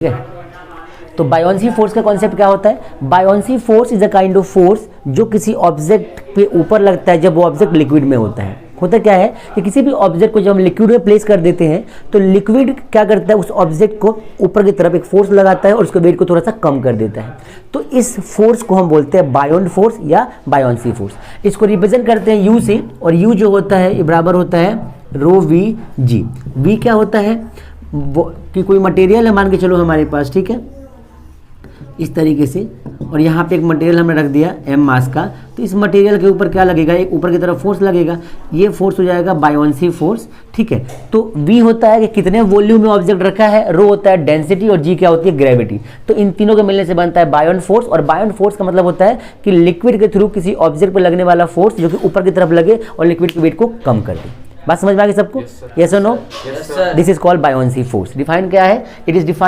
ठीक है। तो बायोंसी फोर्स का कॉन्सेप्ट क्या होता है? Buoyancy force is a kind of force जो किसी ऑब्जेक्ट पे ऊपर लगता है जब वो ऑब्जेक्ट लिक्विड में होता है। होता क्या है कि किसी भी ऑब्जेक्ट को जब हम लिक्विड में प्लेस कर देते हैं तो लिक्विड क्या करता है, उस ऑब्जेक्ट को ऊपर की तरफ एक फोर्स लगाता है और उसके वेट को थोड़ा सा कम कर देता है। तो इस फोर्स को हम बोलते हैं बायोंट फोर्स या बायोंसी फोर्स। इसको रिप्रेजेंट करते हैं यू से, और यू जो होता है ये बराबर होता है रो वी जी। वी क्या होता है वो कि कोई मटेरियल है, मान के चलो हमारे पास, ठीक है, इस तरीके से, और यहाँ पे एक मटेरियल हमने रख दिया एम मास का, तो इस मटेरियल के ऊपर क्या लगेगा, एक ऊपर की तरफ फोर्स लगेगा, ये फोर्स हो जाएगा बायोंसी फोर्स। ठीक है। तो V होता है कि कितने वॉल्यूम में ऑब्जेक्ट रखा है, रो होता है डेंसिटी, और G क्या होती है ग्रेविटी। तो इन तीनों के मिलने से बनता है बायोंट फोर्स, और बायोंट फोर्स का मतलब होता है कि लिक्विड के थ्रू किसी ऑब्जेक्ट पर लगने वाला फोर्स जो कि ऊपर की तरफ लगे और लिक्विड के वेट को कम कर दे। बात समझ में आ गई सबको? यस और no? This is called buoyancy force. Define क्या है? It is define